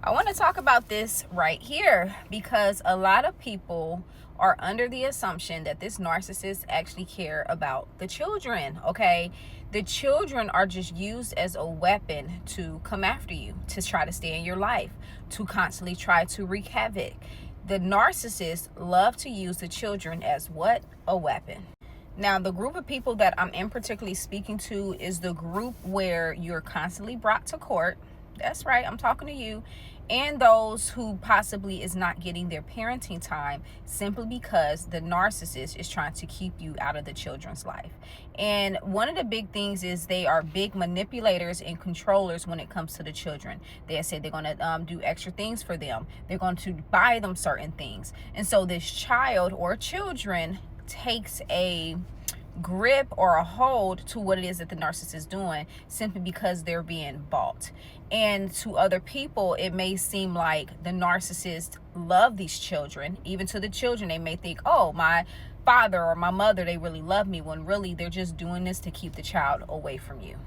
I want to talk about this right here because a lot of people are under the assumption that this narcissist actually care about the children. Okay, the children are just used as a weapon to come after you, to try to stay in your life, to constantly try to wreak havoc. The narcissists love to use the children as what? A weapon. Now, the group of people that I'm in particularly speaking to is the group where you're constantly brought to court. That's right, I'm talking to you. And those who possibly is not getting their parenting time simply because the narcissist is trying to keep you out of the children's life. And one of the big things is they are big manipulators and controllers when it comes to the children. They say they're going to do extra things for them. They're going to buy them certain things. And so this child or children takes a grip or a hold to what it is that the narcissist is doing simply because they're being bought. And to other people, it may seem like the narcissist love these children. Even to the children, they may think, oh, my father or my mother, they really love me, when really they're just doing this to keep the child away from you.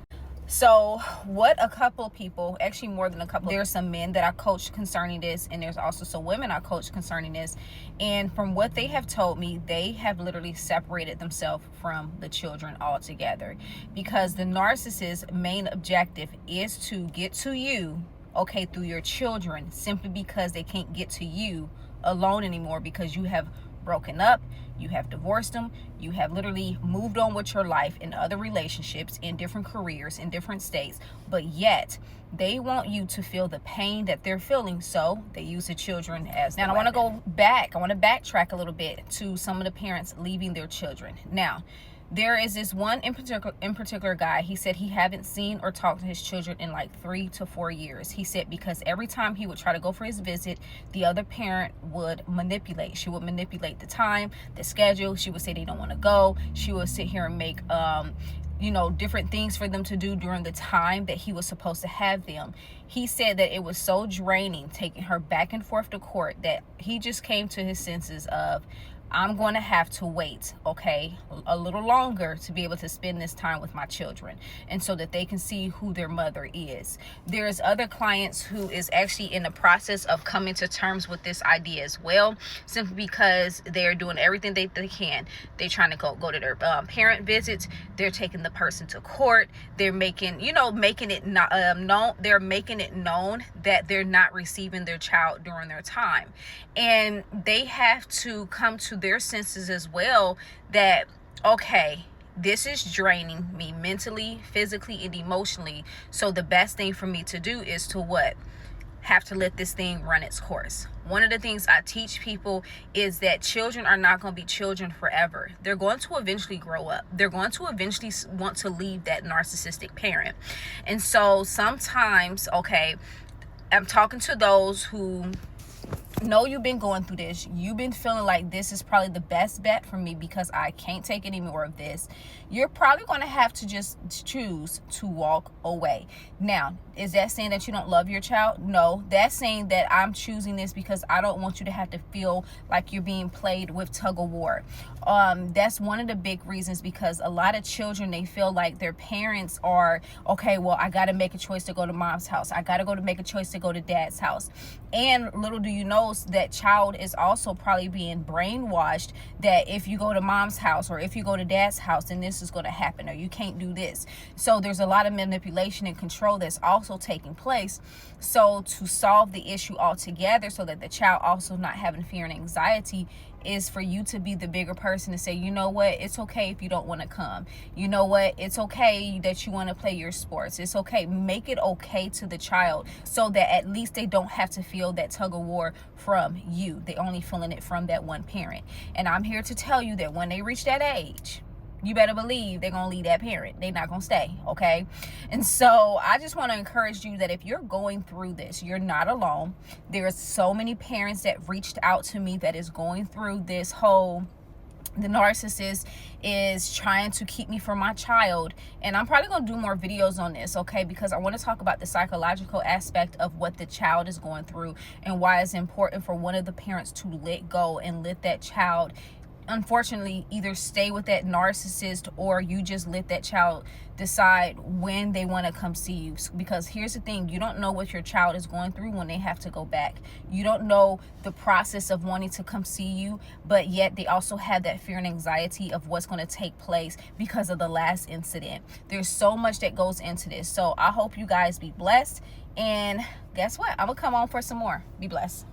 So what a couple of people, actually more than a couple, there's some men that I coach concerning this, and there's also some women I coach concerning this. And from what they have told me, they have literally separated themselves from the children altogether, because the narcissist's main objective is to get to you, okay, through your children, simply because they can't get to you alone anymore, because you have broken up, you have divorced them, you have literally moved on with your life in other relationships, in different careers, in different states, but yet they want you to feel the pain that they're feeling, so they use the children as the weapon. I want to go back, I want to backtrack a little bit to some of the parents leaving their children. Now, there is this one in particular guy. He said he haven't seen or talked to his children in like 3 to 4 years. He said because every time he would try to go for his visit, the other parent would manipulate. She would manipulate the time, the schedule. She would say they don't want to go. She would sit here and make different things for them to do during the time that he was supposed to have them. He said that it was so draining taking her back and forth to court that he just came to his senses of, I'm going to have to wait, okay, a little longer to be able to spend this time with my children, and so that they can see who their mother is. There's other clients who is actually in the process of coming to terms with this idea as well, simply because they're doing everything they can. They're trying to go to their parent visits. They're taking the person to court. They're making it known. They're making it known that they're not receiving their child during their time, and they have to come to their senses as well that, okay, this is draining me mentally, physically, and emotionally. So the best thing for me to do is to what? Have to let this thing run its course. One of the things I teach people is that children are not going to be children forever. They're going to eventually grow up. They're going to eventually want to leave that narcissistic parent. And so sometimes, okay, I'm talking to those who know you've been going through this. You've been feeling like this is probably the best bet for me because I can't take any more of this. You're probably going to have to just choose to walk away. Now, is that saying that you don't love your child? No, that's saying that I'm choosing this because I don't want you to have to feel like you're being played with tug of war. That's one of the big reasons, because a lot of children, they feel like their parents are, okay, well, I got to make a choice to go to mom's house. I got to make a choice to go to dad's house. And little do you know, that child is also probably being brainwashed that if you go to mom's house or if you go to dad's house, then this is going to happen, or you can't do this. So there's a lot of manipulation and control that's also taking place. So to solve the issue altogether, so that the child also not having fear and anxiety, is for you to be the bigger person to say, you know what, it's okay if you don't want to come. You know what, it's okay that you want to play your sports. It's okay. Make it okay to the child, so that at least they don't have to feel that tug of war from you. They only feeling it from that one parent. And I'm here to tell you that when they reach that age, you better believe they're going to leave that parent. They're not going to stay, okay? And so I just want to encourage you that if you're going through this, you're not alone. There are so many parents that reached out to me that is going through this whole, the narcissist is trying to keep me from my child. And I'm probably going to do more videos on this, okay? Because I want to talk about the psychological aspect of what the child is going through and why it's important for one of the parents to let go and let that child unfortunately either stay with that narcissist, or you just let that child decide when they want to come see you. Because here's the thing, you don't know what your child is going through when they have to go back. You don't know the process of wanting to come see you, but yet they also have that fear and anxiety of what's going to take place because of the last incident. There's so much that goes into this. So I hope you guys be blessed, and guess what, I'm gonna come on for some more. Be blessed.